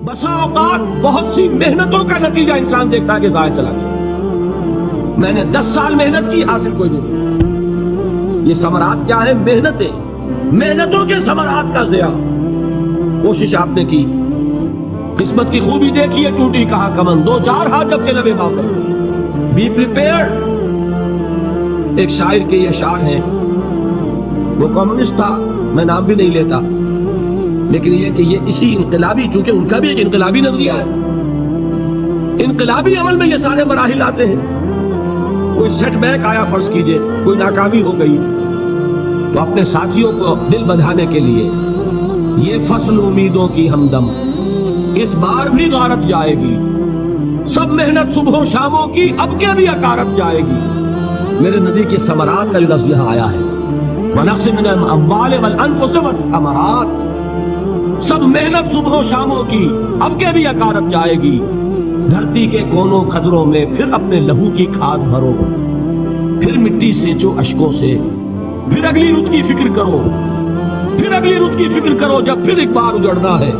بسا اوقات بہت سی محنتوں کا نتیجہ انسان دیکھتا ہے کہ ضائع چلا گیا، میں نے 10 سال محنت کی، حاصل کوئی نہیں۔ یہ ثمرات کیا ہے؟ محنتیں، محنتوں کے ثمرات کا ضیاع۔ کوشش آپ نے کی، قسمت کی خوبی دیکھی ہے، ٹوٹی کہاں کمن، 2-4 حاجت کے لبے باقی۔ Be prepared. ایک شاعر کے یہ اشعار ہیں، وہ کمیونسٹ تھا، میں نام بھی نہیں لیتا، لیکن یہ کہ یہ اسی انقلابی، چونکہ ان کا بھی ایک انقلابی نظریہ ہے، انقلابی عمل میں یہ سارے مراحل آتے ہیں۔ کوئی سیٹ بیک آیا فرض کیجئے، کوئی ناکامی ہو گئی، تو اپنے ساتھیوں کو دل بندھانے کے لیے یہ فصل امیدوں کی ہمدم اس بار بھی غارت جائے گی، سب محنت صبح و شاموں کی اب کے بھی اکارت جائے گی۔ میرے نبی کے ثمرات کا جو لفظ یہاں آیا ہے، وَنَقْصٍ مِّنَ الْأَمْوَالِ وَالْأَنفُسِ وَالثَّمَرَاتِ، سب محنت صبح و شاموں کی اب کے بھی اکارت جائے گی۔ دھرتی کے کونوں قدروں میں پھر اپنے لہو کی کھاد بھرو، پھر مٹی سینچو اشکوں سے، پھر اگلی رت کی فکر کرو، پھر اگلی رت کی فکر کرو، جب پھر ایک بار اجڑنا ہے۔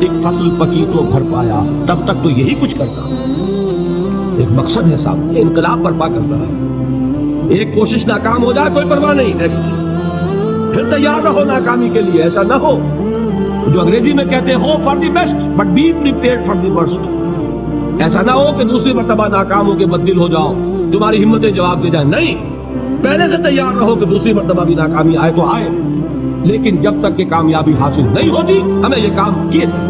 ایک فصل پکی تو بھر پایا، تب تک تو یہی کچھ کرنا، ایک مقصد ہے صاحب، انقلاب برپا کرنا ہے۔ ایک کوشش ناکام ہو جائے کوئی پرواہ نہیں، نیکسٹ، پھر تیار رہو ناکامی کے لیے۔ ایسا نہ ہو جو انگریزی میں کہتے ہیں hope for the best but be prepared for the worst۔ ایسا نہ ہو کہ دوسری مرتبہ ناکام ہو کے بددل ہو جاؤ، تمہاری ہمتیں جواب دے جائیں، نہیں، پہلے سے تیار رہو کہ دوسری مرتبہ بھی ناکامی آئے تو آئے، لیکن جب تک کہ کامیابی حاصل نہیں ہوتی ہمیں یہ کام کیے تھے۔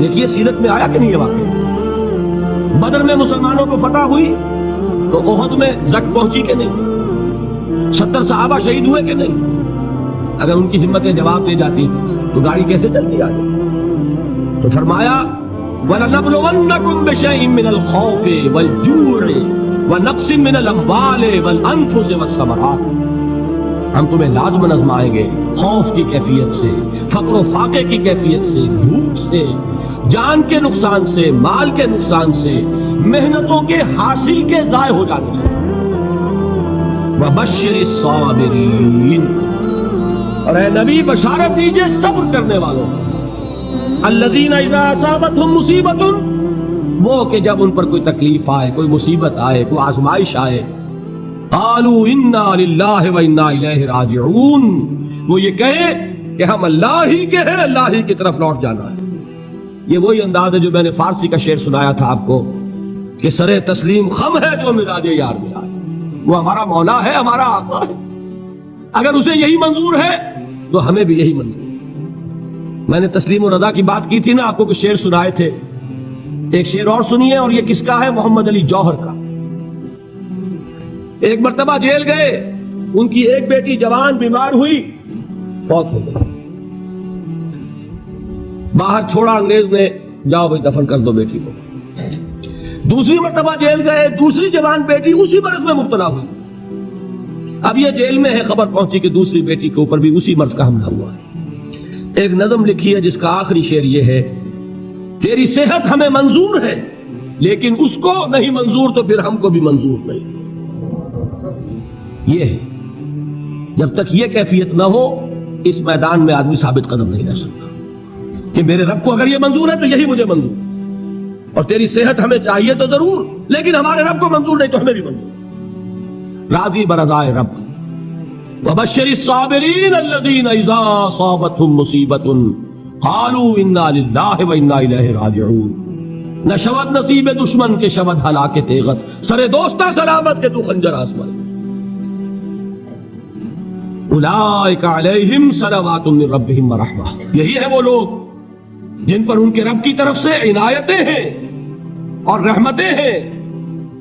دیکھیے سیرت میں آیا کہ نہیں یہ واقعہ؟ بدر میں مسلمانوں کو فتح ہوئی تو احد میں زک پہنچی کہ نہیں؟ 70 صحابہ شہید ہوئے کہ نہیں؟ اگر ان کی ہمتیں جواب دے جاتی تو گاڑی کیسے چلتی آگے؟ تو فرمایا وَلَنَبْلُوَنَّكُمْ بِشَيْءٍ مِّنَ الْخَوْفِ وَالْجُوعِ وَنَقْصٍ مِّنَ الْأَمْوَالِ وَالْأَنفُسِ وَالثَّمَرَاتِ، ہم تمہیں لازماً آزمائیں گے، خوف کی کیفیت سے، فقر و فاقے کی کیفیت سے، بھوک سے، جان کے نقصان سے، مال کے نقصان سے، محنتوں کے حاصل کے ضائع ہو جانے سے۔ وَبَشِّرِ الصَّابِرِينَ، اور اے نبی بشارت دیجئے صبر کرنے والوں، الذین اذا اصابتہم مصیبت، وہ کہ جب ان پر کوئی تکلیف آئے، کوئی مصیبت آئے، کوئی آزمائش آئے، قالوا انا للہ و انا الیہ راجعون، وہ یہ کہے کہ ہم اللہ ہی کے ہیں، اللہ ہی کی طرف لوٹ جانا ہے۔ یہ وہی انداز ہے جو میں نے فارسی کا شعر سنایا تھا آپ کو کہ سرے تسلیم خم ہے جو مراج یار میں آئے، وہ ہمارا مولا ہے، ہمارا آقا ہے، اگر اسے یہی منظور ہے تو ہمیں بھی یہی منظور ہے۔ میں نے تسلیم و رضا کی بات کی تھی نا آپ کو کہ شعر سنائے تھے، ایک شعر اور سنیے، اور یہ کس کا ہے؟ محمد علی جوہر کا۔ ایک مرتبہ جیل گئے، ان کی ایک بیٹی جوان بیمار ہوئی، فوت ہو گئی، باہر چھوڑا انگریز نے، جاؤ بھائی دفن کر دو بیٹی کو۔ دوسری مرتبہ جیل گئے، دوسری جوان بیٹی اسی مرض میں مبتلا ہوئی، اب یہ جیل میں ہے، خبر پہنچی کہ دوسری بیٹی کے اوپر بھی اسی مرض کا حملہ ہوا ہے۔ ایک نظم لکھی ہے جس کا آخری شعر یہ ہے، تیری صحت ہمیں منظور ہے لیکن اس کو نہیں منظور تو پھر ہم کو بھی منظور نہیں۔ یہ ہے، جب تک یہ کیفیت نہ ہو اس میدان میں آدمی ثابت قدم نہیں رہ سکتا کہ میرے رب کو اگر یہ منظور ہے تو یہی مجھے منظور، اور تیری صحت ہمیں چاہیے تو ضرور، لیکن ہمارے رب کو منظور نہیں تو ہمیں بھی منظور۔ راضی برضائے رب۔ وَبَشِّرِ الصَّابِرِينَ الَّذِينَ إِذَا أَصَابَتْهُم مُّصِيبَةٌ قَالُوا إِنَّا لِلَّهِ وَإِنَّا إِلَيْهِ رَاجِعُونَ، نہ شود نصیب دشمن کے شود ہلاک تیغت، سر دوستہ سلامت کے تو خنجر آزمائے۔ اولئک علیہم صلوات من ربہم ورحمہ، یہی ہے وہ لوگ جن پر ان کے رب کی طرف سے عنایتیں ہیں اور رحمتیں ہیں۔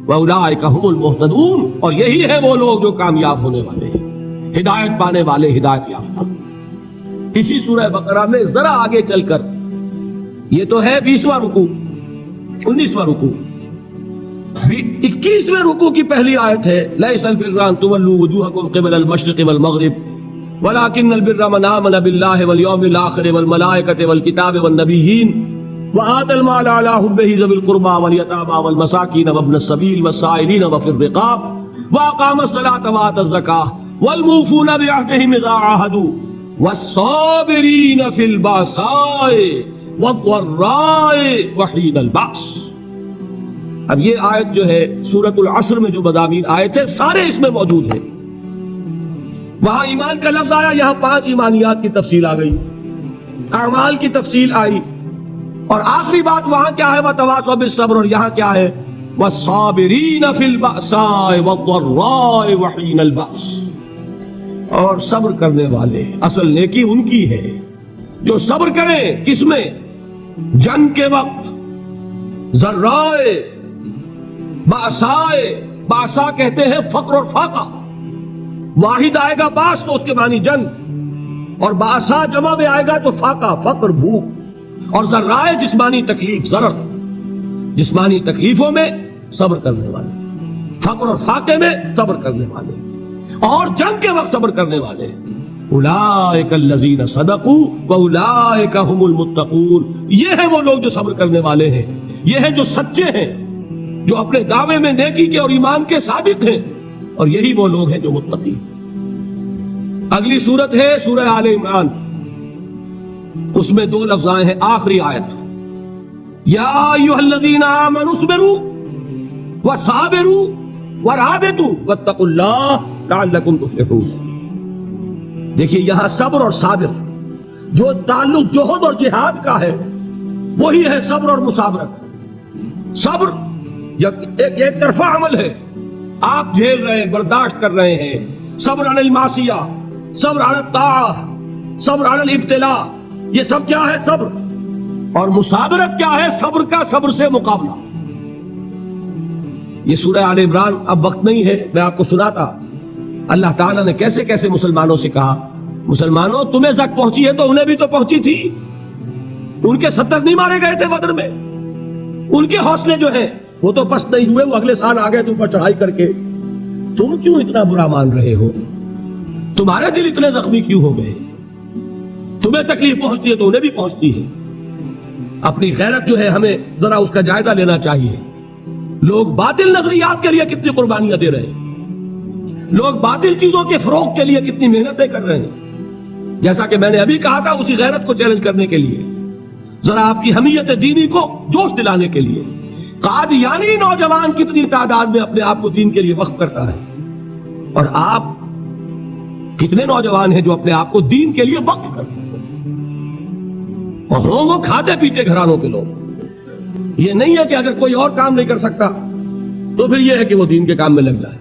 وَأُولَئِكَ هُمُ الْمُهْتَدُونَ، اور یہی ہے وہ لوگ جو کامیاب ہونے والے ہیں، ہدایت پانے والے، ہدایت یافتہ۔ اسی سورہ بقرہ میں ذرا آگے چل کر، یہ تو ہے 20واں رکوع، 19واں رکوع، 21ویں رکوع کی پہلی آیت ہے، لَيْسَ الْبِرَّ أَن تُوَلُّوا وُجُوهَكُمْ قِبَلَ الْمَشْرِقِ وَالْمَغْرِبِ وَلَكِنَّ الْبِرَّ مَنْ آمَنَ بِاللَّهِ وَالْيَوْمِ الْآخِرِ وَالْمَلَائِكَةِ وَالْكِتَابِ وَالنَّبِيِّينَ وَآتَى الْمَالَ عَلَى حُبِّهِ ذَوِي الْقُرْبَى وَالْيَتَامَى وَالْمَسَاكِينَ وَابْنَ السَّبِيلِ وَالسَّائِلِينَ وَفِي الرِّقَابِ وَأَقَامَ الصَّلَاةَ وَآتَى الزَّكَاةَ وَالْمُوفُونَ بِعَهْدِهِمْ إِذَا عَاهَدُوا وَالصَّابِرِينَ فِي الْبَأْسَاءِ والضراء وحین البأس. اب یہ آیت جو ہے سورۃ العصر میں جو مضامین آئے تھے سارے اس میں موجود ہیں. وہاں ایمان کا لفظ آیا, یہاں 5 ایمانیات کی تفصیل آ گئی, اعمال کی تفصیل آئی, اور آخری بات وہاں کیا ہے وتواصوا بالصبر, اور یہاں کیا ہے والصابرین فی البأساء والضراء وحین البأس. اور صبر کرنے والے, اصل نیکی ان کی ہے جو صبر کریں. کس میں؟ جنگ کے وقت. ضرائے, بأسائے, بأسا کہتے ہیں فقر اور فاقہ. واحد آئے گا باس تو اس کے معنی جنگ, اور بأسا جمع میں آئے گا تو فاقہ, فقر, بھوک. اور ذرائے جسمانی تکلیف, ضرر, جسمانی تکلیفوں میں صبر کرنے والے, فقر اور فاقے میں صبر کرنے والے, اور جنگ کے وقت صبر کرنے والے. اولئک الذین صدقوا واولئک هم المتقون. یہ ہیں وہ لوگ جو صبر کرنے والے ہیں, یہ ہیں جو سچے ہیں, جو اپنے دعوے میں نیکی کے اور ایمان کے صادق ہیں, اور یہی وہ لوگ ہیں جو متقی. اگلی سورت ہے سورہ آل عمران, اس میں 2 لفظ آئے ہیں آخری آیت, یا ایھا الذین آمنوا اصبروا وصابروا ورابطوا واتقوا اللہ لعلکم تفلحون. دیکھیے یہاں صبر اور صابر جو تعلق جوہد اور جہاد کا ہے وہی ہے صبر اور مصابرت. صبر ایک طرفہ عمل ہے, آپ جھیل رہے ہیں, برداشت کر رہے ہیں. صبر علی المعصیہ, صبر علی الطاعہ, صبر علی الابتلاء, یہ سب کیا ہے صبر. اور مصابرت کیا ہے صبر کا, صبر سے مقابلہ. یہ سورہ آل عمران, اب وقت نہیں ہے, میں آپ کو سناتا اللہ تعالیٰ نے کیسے کیسے مسلمانوں سے کہا, مسلمانوں تمہیں زک پہنچی ہے تو انہیں بھی تو پہنچی تھی. ان کے 70 نہیں مارے گئے تھے بدر میں, ان کے حوصلے جو ہیں وہ تو پست نہیں ہوئے, وہ اگلے سال آ گئے تم پر چڑھائی کر کے. تم کیوں اتنا برا مان رہے ہو, تمہارے دل اتنے زخمی کیوں ہو گئے؟ تمہیں تکلیف پہنچتی ہے تو انہیں بھی پہنچتی ہے. اپنی غیرت جو ہے ہمیں ذرا اس کا جائزہ لینا چاہیے. لوگ باطل نظریات کے لیے کتنی قربانیاں دے رہے ہیں, لوگ باطل چیزوں کے فروغ کے لیے کتنی محنتیں کر رہے ہیں. جیسا کہ میں نے ابھی کہا تھا, اسی غیرت کو چیلنج کرنے کے لیے, ذرا آپ کی حمیت دینی کو جوش دلانے کے لیے. قادیانی نوجوان کتنی تعداد میں اپنے آپ کو دین کے لیے وقف کرتا ہے, اور آپ کتنے نوجوان ہیں جو اپنے آپ کو دین کے لیے وقف کرتے ہیں, اور ہوں وہ کھاتے پیتے گھرانوں کے لوگ. یہ نہیں ہے کہ اگر کوئی اور کام نہیں کر سکتا تو پھر یہ ہے کہ وہ دین کے کام میں لگ جائے.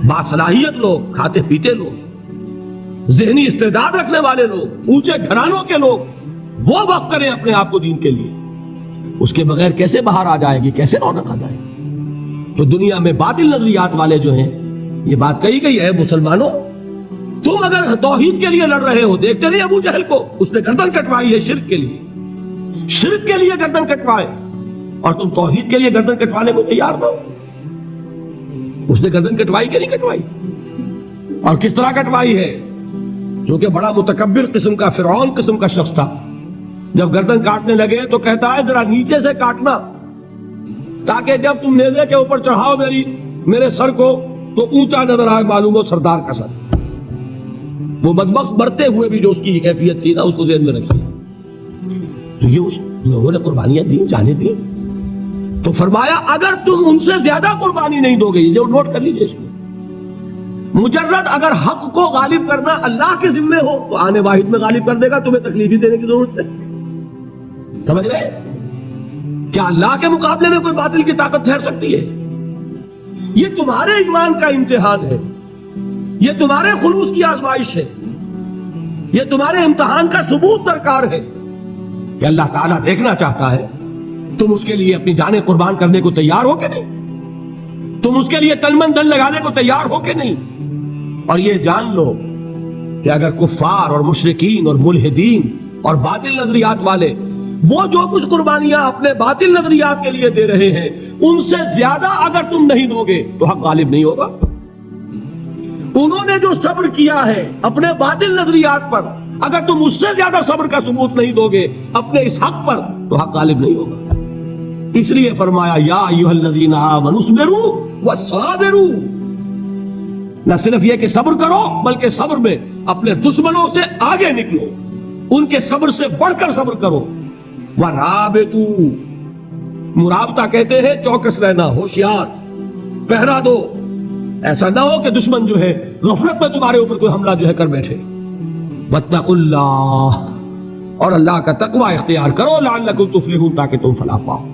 باصلاحیت لوگ, کھاتے پیتے لوگ, ذہنی استعداد رکھنے والے لوگ, اونچے گھرانوں کے لوگ, وہ وقف کریں اپنے آپ کو دین کے لیے. اس کے بغیر کیسے باہر آ جائے گی, کیسے رونق آ جائے گی؟ تو دنیا میں باطل نظریات والے جو ہیں, یہ بات کہی گئی ہے, مسلمانوں تم اگر توحید کے لیے لڑ رہے ہو, دیکھتے نہیں ابو جہل کو, اس نے گردن کٹوائی ہے شرک کے لیے, شرک کے لیے گردن کٹوائے, اور تم توحید کے لیے گردن کٹوانے کو تیار نہ ہو. اس نے گردن کٹوائی کہ نہیں کٹوائی؟ اور کس طرح کٹوائی ہے؟ جو کہ بڑا متکبر قسم کا, فرعون قسم کا شخص تھا. جب گردن کاٹنے لگے تو کہتا ہے ذرا نیچے سے کاٹنا, تاکہ جب تم نیزے کے اوپر چڑھاؤ میرے سر کو تو اونچا نظر آئے, معلوم ہو سردار کا سر. وہ بدبخت مرتے ہوئے بھی جو اس کی کیفیت تھی نا, اس کو ذہن میں رکھیے. تو یہ اس لوگوں نے قربانیاں دی, جانے دی. تو فرمایا اگر تم ان سے زیادہ قربانی نہیں دو گے, جو نوٹ کر لیجیے اس کو, مجرد اگر حق کو غالب کرنا اللہ کے ذمے ہو تو آنے واحد میں غالب کر دے گا, تمہیں تکلیف ہی دینے کی ضرورت ہے. سمجھ رہے؟ کیا اللہ کے مقابلے میں کوئی باطل کی طاقت ٹھہر سکتی ہے؟ یہ تمہارے ایمان کا امتحان ہے, یہ تمہارے خلوص کی آزمائش ہے, یہ تمہارے امتحان کا ثبوت درکار ہے کہ اللہ تعالیٰ دیکھنا چاہتا ہے تم اس کے لیے اپنی جانیں قربان کرنے کو تیار ہو کہ نہیں, تم اس کے لیے تن من دن لگانے کو تیار ہو کہ نہیں. اور یہ جان لو کہ اگر کفار اور مشرکین اور ملحدین اور باطل نظریات والے وہ جو کچھ قربانیاں اپنے باطل نظریات کے لیے دے رہے ہیں, ان سے زیادہ اگر تم نہیں دو گے تو حق غالب نہیں ہوگا. انہوں نے جو صبر کیا ہے اپنے باطل نظریات پر, اگر تم اس سے زیادہ صبر کا ثبوت نہیں دو گے اپنے اس حق پر تو حق غالب نہیں ہوگا. اس لیے فرمایا یا ایھا الذین آمنوا اصبروا وصابروا. نہ صرف یہ کہ صبر کرو بلکہ صبر میں اپنے دشمنوں سے آگے نکلو, ان کے صبر سے بڑھ کر صبر کرو. ورابطو، مرابطہ کہتے ہیں چوکس رہنا، ہوشیار، پہرا دو، ایسا نہ ہو کہ دشمن جو ہے غفلت میں تمہارے اوپر کوئی حملہ جو ہے کر بیٹھے۔ واتقوا اللہ، اور اللہ کا تقوی اختیار کرو، لعلکم تفلحون، تاکہ تم فلاح پاؤ۔